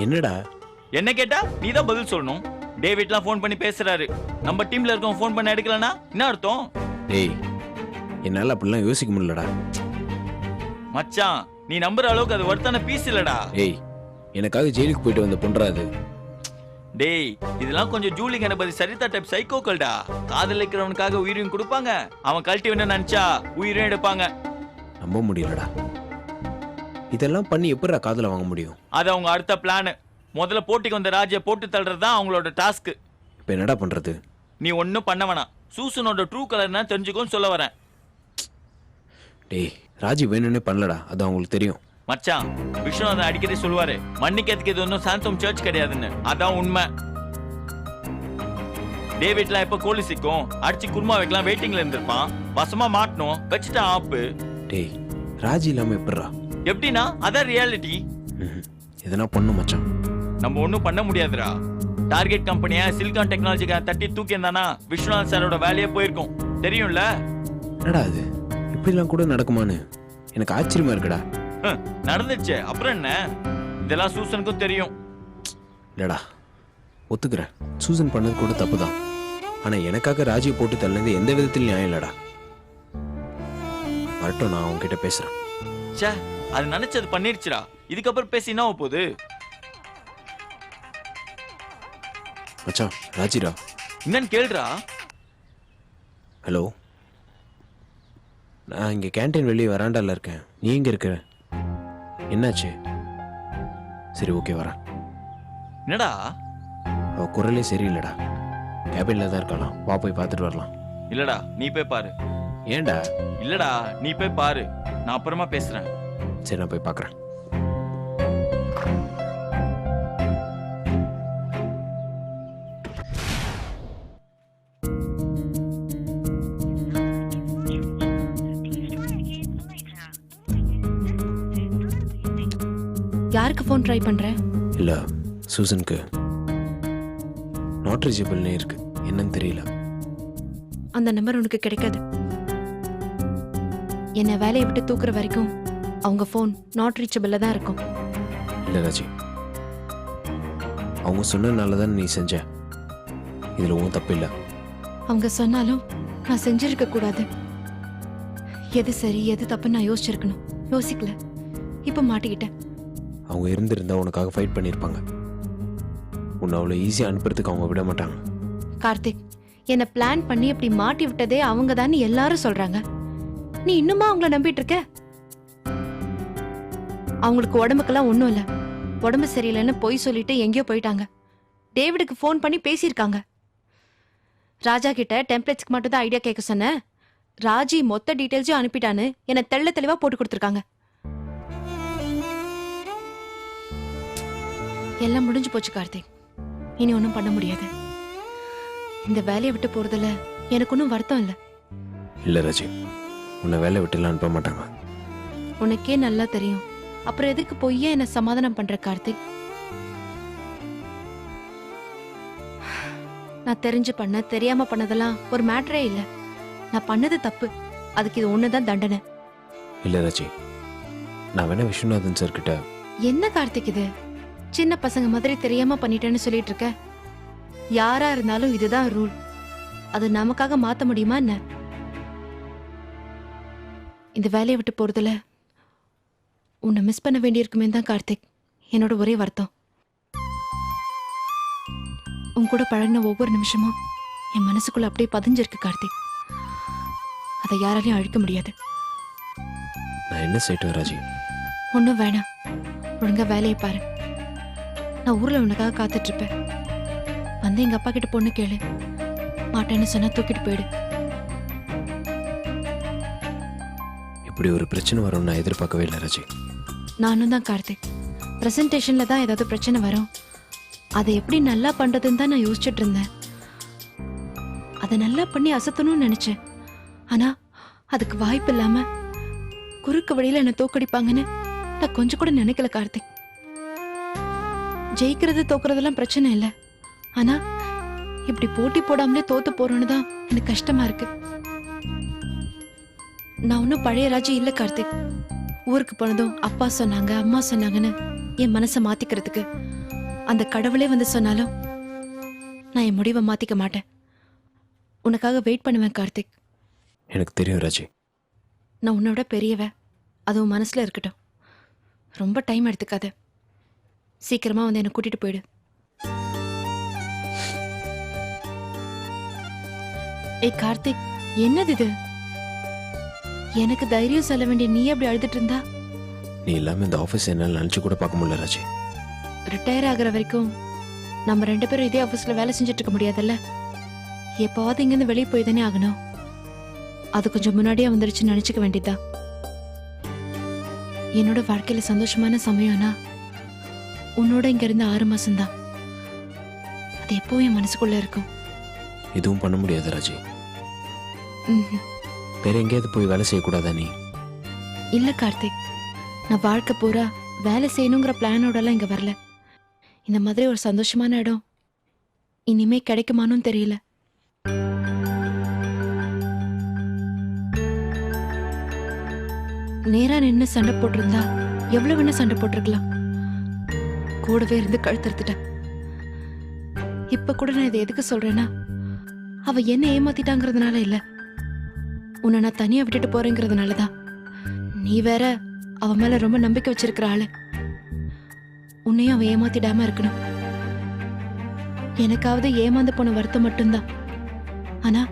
என்னடா என்ன கேட்டா நீ தான் பதில் சொல்லணும். டேவிட்லாம் ஃபோன் பண்ணி பேசுறாரு. நம்ம டீம்ல இருக்கவங்க ஃபோன் பண்ண எடுக்கலனா என்ன அர்த்தம்? டேய் என்னால அப்படிலாம் யோசிக்க முடியலடா. மச்சான் நீ நம்புற அளவுக்கு அது ஒருத்தான பீஸ் இல்லடா. ஏய் எனக்காக ஜெயிலுக்கு போயிட்டு வந்த பொண்ணுடா அது. டேய் இதெல்லாம் கொஞ்சம் ஜூலி கணபதி சரிதா டைப் சைக்கோக்கள்டா. காதலிக்கிறவனுக்காக உயிரையும் கொடுப்பாங்க, அவன் கழட்டி வேணும்னு நினைச்சா உயிரையும் எடுப்பாங்க. நம்ப முடியலடா. இதெல்லாம் பண்ணி எப்படிடா காதல வாங்க முடியும்? அது அவங்க அடுத்த பிளான். முதல்ல போட்டிக்கு வந்த ராஜியை போட்டு தள்ளுறது தான் அவங்களோட டாஸ்க். இப்போ என்னடா பண்றது? நீ ஒன்னும் பண்ண வேணாம். சூசனோட ட்ரூ கலர்னா தெரிஞ்சுக்கோன்னு சொல்ல வரேன். டேய் ராஜி வேணும்னே பண்ணலடா, அது அவங்களுக்கு தெரியும். மச்சான் விஸ்வநாதன் அடிக்கடி சொல்லுவாரு மன்னிக்கிறதுக்கு இது ஒன்றும் சாந்தம் சர்ச் கிடையாதுன்னு. அதான் உண்மை. டேவிட்லாம் எப்ப கோழி சிக்கும் அடிச்சு குருமா வைக்கலாம் வெயிட்டிங்ல இருந்திருப்பான். வசமா மாட்டணும் வச்சுட்டா ஆப்பு. டேய் ராஜி இல்லாம எப்படிடா? எப்படின்னா அதான் ரியாலிட்டி. எதனா பண்ணு மச்சான். நம்ம ஒன்றும் பண்ண முடியாதுடா. டார்கெட் கம்பெனியா சிலிகான் டெக்னாலஜிக்கு தட்டி தூக்கி இருந்தானா விஸ்வநாத் சாரோட வேலையே போயிருக்கும். தெரியும்ல? என்னடா அது இப்படிலாம் கூட நடக்குமான்னு எனக்கு ஆச்சரியமா இருக்குடா. நடந்துச்சு அப்புறம் என்ன? இதெல்லாம் சூசனுக்கும் தெரியும். இல்லடா ஒத்துக்கிறேன், சூசன் பண்ணது கூட தப்பு தான். ஆனா எனக்காக ராஜியை போட்டு தள்ளது எந்த விதத்தில் நியாயம் இல்லடா. வரட்டும், நான் அவங்ககிட்ட பேசுறேன். ச்சே அது நினைச்சது பண்ணிருச்சுடா. இதுக்கப்புறம் பேசி என்ன போகுது? மச்சான் ராஜிரா. என்னன்னு கேளுடா. ஹலோ, நான் இங்கே கேண்டீன் வெளியே வராண்டால இருக்கேன். நீ எங்கே இருக்க? என்னாச்சு? சரி ஓகே வரேன். என்னடா? அவ குரலே சரியில்லடா. கேபின்ல தான் இருக்கலாம், வா போய் பார்த்துட்டு வரலாம். இல்லடா நீ போய் பாரு. ஏன்டா? இல்லடா நீ போய் பாரு, நான் அப்புறமா பேசுறேன். சரி நான் போய் பார்க்குறேன். யாருக்கு ஃபோன் ட்ரை பண்ற? இல்லை சூசனுக்கு நாட் ரீச்சபிள்னே இருக்கு, என்னன்னு தெரியல. அந்த நம்பர் உனக்கு கிடைக்காது. என்னை வேலையை விட்டு தூக்குற வரைக்கும் அவங்க ஃபோன் நாட் ரீச்சபிள்ல தான் இருக்கும். இல்லை ராஜி, அவங்க சொன்னதுனால தான் நீ செஞ்ச. இதில் ஒன்றும் தப்பு இல்லை. அவங்க சொன்னாலும் நான் செஞ்சிருக்க கூடாது. எது சரி எது தப்புன்னு நான் யோசிச்சிருக்கணும். யோசிக்கல, இப்ப மாட்டிக்கிட்டேன். அவங்க இருந்திருந்தா உனக்காக ஃபைட் பண்ணியிருப்பாங்க. உன்னை அவ்வளோ ஈஸியாக அனுப்புறதுக்கு அவங்க விட மாட்டாங்க. கார்த்திக், என்னை பிளான் பண்ணி அப்படி மாட்டி விட்டதே அவங்க தான் எல்லாரும் சொல்றாங்க. நீ இன்னுமா அவங்கள நம்பிட்டு இருக்க? அவங்களுக்கு உடம்புக்கெல்லாம் ஒண்ணும் இல்ல. உடம்பு சரியில்லைன்னு பொய் சொல்லிட்டு எங்கேயோ போயிட்டாங்க. டேவிடுக்கு ஃபோன் பண்ணி பேசியிருக்காங்க. ராஜா கிட்ட டெம்ப்ளேட்ஸ்க்கு மட்டும் தான் ஐடியா கேட்க சொன்னேன். ராஜி மொத்த டீடைல்ஸையும் அனுப்பிட்டான்னு என்னை தெள்ள தெளிவா போட்டு கொடுத்துருக்காங்க. எல்லாம் முடிஞ்சு போச்சு கார்த்திக். இனி ஒன்றும் பண்ண முடியாது. இந்த வேலையை விட்டு போறதுல எனக்கு ஒன்றும் வருத்தம் இல்லை. இல்லை ராஜி, உன்னை வேலை விட்டுலாம் அனுப்ப மாட்டாங்க. உனக்கே நல்லா தெரியும். அப்புறம் எதுக்கு பொய்யா என்ன சமாதானம் பண்ற கார்த்திக்? நான் தெரிஞ்சு பண்ண தெரியாம பண்ணதெல்லாம் ஒரு மேட்டரே இல்ல. நான் பண்ணது தப்பு, அதுக்கு இது ஒண்ணுதான் தண்டனை. இல்லை ராஜி, நான் வேணா விஸ்வநாதன் சார் கிட்ட. என்ன கார்த்திக் இது? சின்ன பசங்க மாதிரி தெரியாம பண்ணிட்டேன்னு சொல்லிட்டு இருக்க. யாரா இருந்தாலும் இதுதான் ரூல். அது நமக்காக மாத்த முடியுமா என்ன? இந்த வேலையை விட்டு போறதுல உன்னை மிஸ் பண்ண வேண்டியிருக்குமே தான் கார்த்திக் என்னோட ஒரே வருத்தம். உன் கூட பழகின ஒவ்வொரு நிமிஷமும் என் மனசுக்குள்ள அப்படியே பதிஞ்சிருக்கு கார்த்திக். அதை யாராலையும் அழிக்க முடியாது. நான் என்ன செய்யட்டும் ராஜி? ஒன்றும் வேணாம், ஒழுங்கா வேலையை பாரு. நான் ஊர்ல உனக்காக காத்துட்டு இருப்பேன். வந்து எங்க அப்பா கிட்ட பொண்ணு கேளு. மாட்டேன்னு சொன்னா தூக்கிட்டு போயிடு. இப்படி ஒரு பிரச்சனை வரும்னு நான் எதிர்பார்க்கவே இல்லை ராஜி. நானும் தான் கார்த்திக். பிரசன்டேஷன்ல தான் ஏதாவது பிரச்சனை வரும், அதை எப்படி நல்லா பண்றதுன்னு தான் நான் யோசிச்சுட்டு இருந்தேன். அதை நல்லா பண்ணி அசத்தணும்னு நினைச்சேன். ஆனா அதுக்கு வாய்ப்பு இல்லாம குறுக்கு வழியில என்ன தோக்கடிப்பாங்கன்னு நான் கொஞ்சம் கூட நினைக்கல கார்த்திக். ஜெயிக்கிறது தோக்குறதெல்லாம் பிரச்சனை இல்லை. ஆனா இப்படி போட்டி போடாமலே தோத்து போறோன்னு தான் எனக்கு கஷ்டமா இருக்கு. நான் ஒன்றும் பழைய ராஜு இல்லை கார்த்திக். ஊருக்கு போனதும் அப்பா சொன்னாங்க அம்மா சொன்னாங்கன்னு என் மனசை மாத்திக்கிறதுக்கு அந்த கடவுளே வந்து சொன்னாலும் நான் என் முடிவை மாத்திக்க மாட்டேன். உனக்காக வெயிட் பண்ணுவேன் கார்த்திக். எனக்கு தெரியும் ராஜி. நான் உன்னோட பெரியவ, அதுவும் மனசுல இருக்கட்டும். ரொம்ப டைம் எடுத்துக்காத, சீக்கிரமா வந்து என்னை கூட்டிட்டு போயிடு. ஏய் கார்த்திக், என்னது இது? எனக்கு தைரியம் சொல்ல வேண்டிய நீ அப்படி அழுதுட்டு இருந்தா? நீ இல்லாமல் இந்த ஆஃபீஸ் என்னால் நினச்சி கூட பார்க்க முடியல ராஜி. ரிட்டையர் ஆகுற வரைக்கும் நம்ம 2 பேரும் இதே ஆஃபீஸ்ல வேலை செஞ்சுட்டு இருக்க முடியாதுல்ல. எப்போவாது இங்கேருந்து வெளியே போய் தானே ஆகணும். அது கொஞ்சம் முன்னாடியே வந்துருச்சுன்னு நினைச்சுக்க வேண்டியதா. என்னோட வாழ்க்கையில சந்தோஷமான சமயம்னா உன்னோட இங்க இருந்து 6 மாசம்தான். அது எப்பவும் என் மனசுக்குள்ள இருக்கும். எதுவும் பண்ண முடியாது ராஜி. ம்ஹும். வேற எங்கேயாவது போய் வேலை செய்யக்கூடாதா நீ? இல்ல கார்த்திக், நான் வாழ்க்கை பூரா வேலை செய்யணுங்கிற பிளானோடலாம் இங்க வரல. இந்த மாதிரி ஒரு சந்தோஷமான இடம் இனிமே கிடைக்குமானும் தெரியல. நேரா நின்னு சண்டை போட்டிருந்தா எவ்வளவு வேணா சண்டை போட்டிருக்கலாம். கூடவே இருந்து கழுத்தறுத்துட்டேன். இப்ப கூட நான் இதை எதுக்கு சொல்றேன்னா, அவ என்ன ஏமாத்திட்டாங்கிறதுனால இல்ல, உன்னை நான் தனியா விட்டுட்டு போறேங்கிறதுனாலதான். நீ வேற அவ மேல ரொம்ப நம்பிக்கை வச்சிருக்கிற ஆளு. உன்னையும் அவ ஏமாத்திடாம இருக்கணும். எனக்காவது ஏமாந்து போன வருத்தம் மட்டும்தான். ஆனா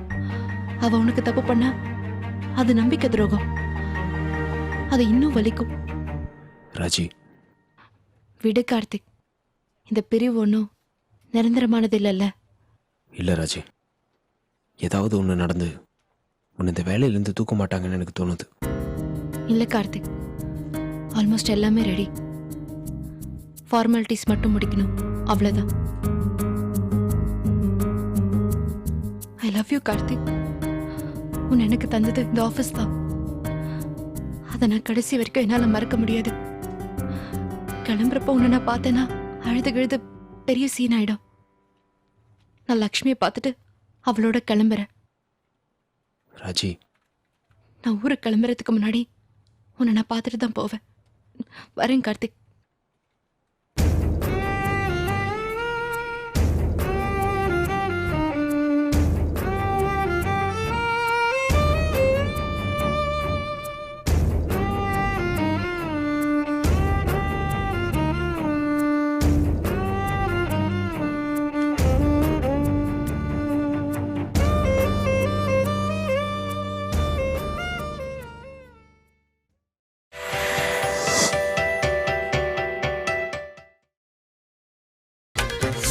அவ உனக்கு தப்பு பண்ணா அது நம்பிக்கை துரோகம். அது இன்னும் வலிக்கும். ராஜி விடு கார்த்திக், இந்த பிரிவு ஒன்றும் நிரந்தரமானது இல்லைல்ல. இல்லை ராஜி, ஏதாவது ஒன்று நடந்து உன்னை இந்த வேலையிலேருந்து தூக்க மாட்டாங்கன்னு எனக்கு தோணுது. இல்ல கார்த்திக், ஆல்மோஸ்ட் எல்லாமே ரெடி. ஃபார்மாலிட்டிஸ் மட்டும் முடிக்கணும், அவ்வளவுதான். ஐ லவ் யூ கார்த்திக். உன் எனக்கு தந்தது இந்த ஆஃபீஸ் தான். அதை நான் கடைசி வரைக்கும் என்னால மறக்க முடியாது. கிளம்புறப்ப உன்னை நான் பார்த்தேன்னா அழுது கிழுது பெரிய சீன் ஆயிடும். நான் லக்ஷ்மியை பார்த்துட்டு அவளோட கிளம்புறேன். ராஜி, நான் ஊருக்கு கிளம்புறதுக்கு முன்னாடி உன்னை நான் பார்த்துட்டு தான் போவேன். வரேன் கார்த்திக்.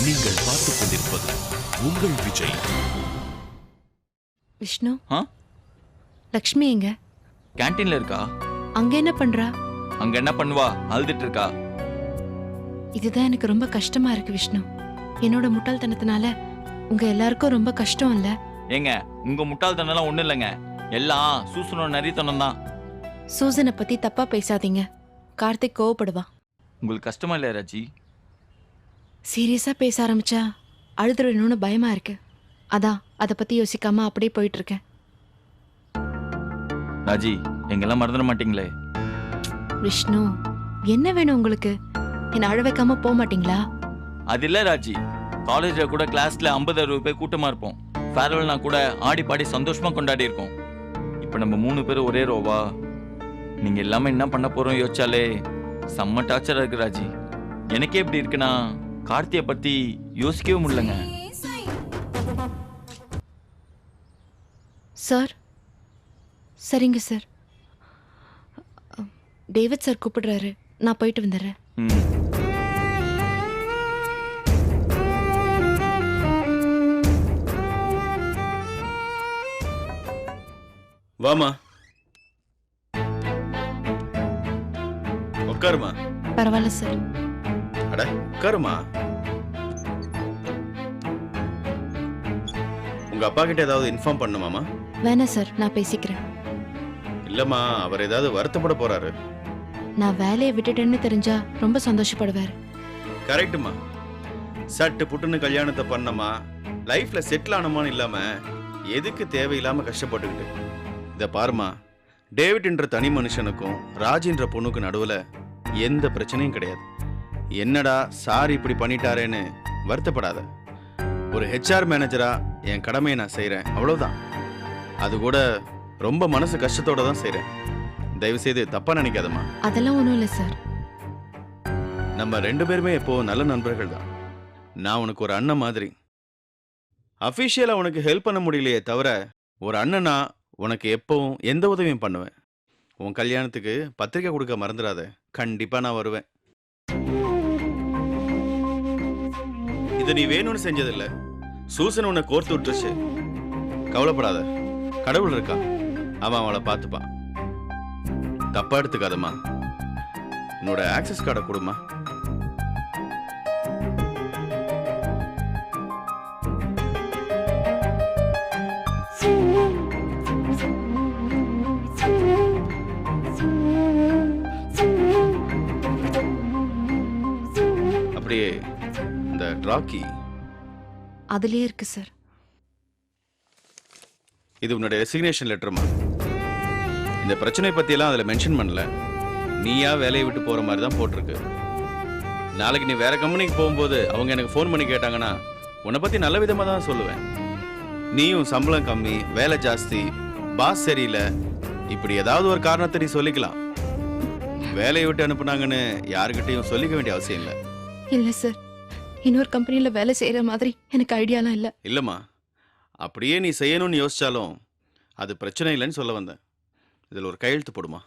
நீங்கள் பார்த்துக் கொண்டிருப்பது உங்கள் விஜய். விஷ்ணு, ஆ? லக்ஷ்மி எங்க? கேன்டீன்ல இருக்கா? அங்க என்ன பண்றா? அங்க என்ன பண்ணுவா? அழுதுட்டு இருக்கா. இதுதான் எனக்கு ரொம்ப கஷ்டமா இருக்கு விஷ்ணு. என்னோட முட்டாள்தனத்தினால உங்க எல்லாருக்கும் ரொம்ப கஷ்டம் இல்ல? ஏங்க, உங்க முட்டாள்தனம்லாம் ஒண்ணும் இல்லைங்க. எல்லாம் சூசனோட நரித்தனம் தான். சூசனை பத்தி தப்பா பேசாதீங்க. கார்த்திக் கோவப்படுவா. உங்களுக்கு கஷ்டமா இல்லையா ராஜி? சீரியஸா பேச ஆரம்பிச்சா அழுதுறணும்னு பயமா இருக்கு. அதான் அதை பத்தி யோசிக்காம அப்படியே போயிட்டு இருக்கேன். ராஜி, எங்கெல்லாம் மறந்துட மாட்டீங்களே. விஷ்ணு, என்ன வேணும் உங்களுக்கு? என்ன அழ வைக்காம போக மாட்டீங்களா? அது இல்ல ராஜி, காலேஜ்ல கூட கிளாஸ்ல 50-60 பேர் கூட்டமா இருப்போம். ஃபேர்வெல்னா கூட ஆடி பாடி சந்தோஷமா கொண்டாடி இருக்கோம். இப்ப நம்ம 3 பேரும் ஒரே ரோவா. நீங்க எல்லாமே என்ன பண்ண போறோம் யோசிச்சாலே செம்ம டார்ச்சரா இருக்கு ராஜி. எனக்கே எப்படி இருக்குன்னா கார்த்தியை பத்தி யோசிக்கவே முடியலங்க. சார், சரிங்க சார். டேவிட் சார் கூப்பிடுறாரு, நான் போயிட்டு வந்துடுறேன். ம். வாமா, உட்காருமா. பரவாயில்ல சார். அட உட்காருமா. உங்க அப்பா கிட்ட ஏதாவது இன்ஃபார்ம் பண்ணுமாமா? வேணாம் சார், நான் பேசிக்கிறேன். இல்லம்மா, அவர் ஏதாவது வருத்தப்பட போறாரு. நான் வேலையை விட்டுட்டேன்னு தெரிஞ்சா ரொம்ப சந்தோஷப்படுவார். கரெக்டுமா. சட்டு புட்டுன்னு கல்யாணத்தை பண்ணமா, லைஃப்ல செட்டில் ஆனமான்னு இல்லாம எதுக்கு தேவையில்லாம கஷ்டப்பட்டுக்கிட்டு. இத பாருமா, டேவிட்ன்ற தனி மனுஷனுக்கும் ராஜின்ற பொண்ணுக்கு நடுவுல எந்த பிரச்சனையும் கிடையாது. என்னடா சார் இப்படி பண்ணிட்டாரேன்னு வருத்தப்படாத. ஒரு ஹெச்ஆர் மேனேஜரா என் கடமையை நான் செய்றேன், அவ்வளவுதான். அது கூட ரொம்ப மனசு கஷ்டத்தோட தான் செய்றேன். தயவு செய்து தப்பா நினைக்காதம்மா. அதெல்லாம் ஒன்றும் இல்லை சார். நம்ம 2 பேருமே இப்போ நல்ல நண்பர்கள் தான். நான் உனக்கு ஒரு அண்ணன் மாதிரி. அஃபிஷியலா உனக்கு ஹெல்ப் பண்ண முடியலையே தவிர, ஒரு அண்ணனா உனக்கு எப்பவும் எந்த உதவியும் பண்ணுவேன். உன் கல்யாணத்துக்கு பத்திரிக்கை கொடுக்க மறந்துடாத. கண்டிப்பா நான் வருவேன். இது நீ வேணும்னு செஞ்சதில்ல, சூசன் உன்னை கோர்த்து விட்டுருச்சு. கவலைப்படாத, கடவுள் இருக்கான், அவன் அவளை பார்த்துப்பான். தப்பா எடுத்துக்காதம்மா. உன்னோட ஆக்சஸ் கார்டை கொடுமா. அப்படியே இந்த ராக்கி அதுலயே இருக்கு சார். இது உன்னோட ரெசிக்னேஷன் லெட்டர்மா. இந்த பிரச்சனை பத்தியெல்லாம் அதில் மென்ஷன் பண்ணல. நீயா வேலையை விட்டு போற மாதிரி தான் போட்டிருக்கு. நாளைக்கு நீ வேற கம்பெனிக்கு போகும்போது அவங்க எனக்கு ஃபோன் பண்ணி கேட்டாங்கன்னா உன்னை பத்தி நல்ல விதமா தான் சொல்லுவேன். நீயும் சம்பளம் கம்மி, வேலை ஜாஸ்தி, பாஸ் சரியில்லை, இப்படி ஏதாவது ஒரு காரணத்தை நீ சொல்லிக்கலாம். வேலையை விட்டு அனுப்புனாங்கன்னு யாருக்கிட்டையும் சொல்லிக்க வேண்டிய அவசியம் இல்லை. இல்லை சார், இன்னொரு கம்பெனியில் வேலை செய்கிற மாதிரி எனக்கு ஐடியாலாம் இல்லை. இல்லைம்மா, அப்படியே நீ செய்யணும்னு யோசிச்சாலும் அது பிரச்சனை இல்லைன்னு சொல்ல வந்தேன். இதில் ஒரு கையெழுத்து போடுமா.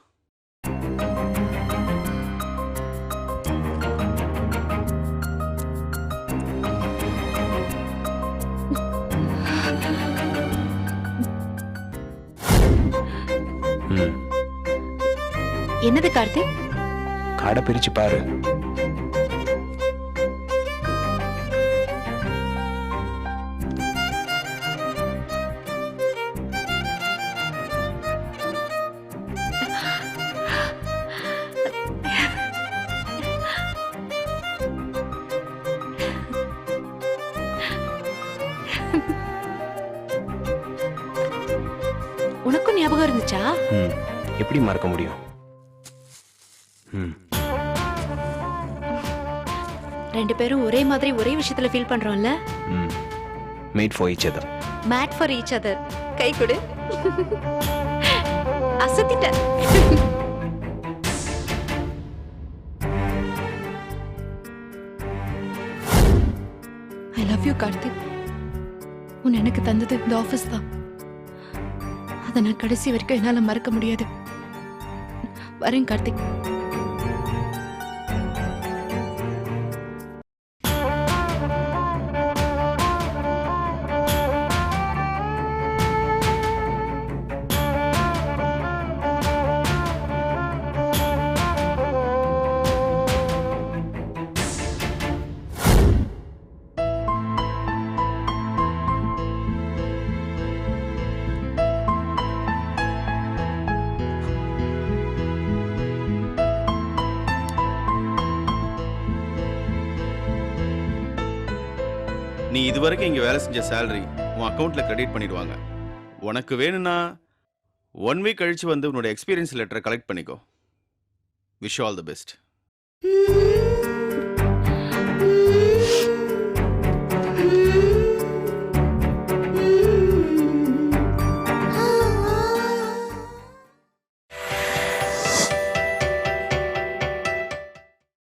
என்னது கார்த்திக்? காடை பிரிச்சு பாரு. உனக்கும் ஞாபகம் இருந்துச்சா? எப்படி மறக்க முடியும்? ரெண்டு பேரும் ஒரே மாதிரி ஒரே விஷயத்துல ஃபீல் பண்றோம்ல. Made for each other. Made for each other. கை கொடு. அசத்திட்ட. I love you Karthik. உன் எனக்கு தந்தது இந்த ஆஃபீஸ் தான். அதை நான் கடைசி வரைக்கும் என்னால மறக்க முடியாது. வரேன் கார்த்திக். நீ இதுவரைக்கும் இங்கே வேலை செஞ்ச சேலரி உன் அக்கௌண்ட்டில் கிரெடிட் பண்ணிடுவாங்க. உனக்கு வேணும்னா 1 வீக் கழிச்சு வந்து உன்னோட எக்ஸ்பீரியன்ஸ் லெட்டரை கலெக்ட் பண்ணிக்கோ. Wish all the best.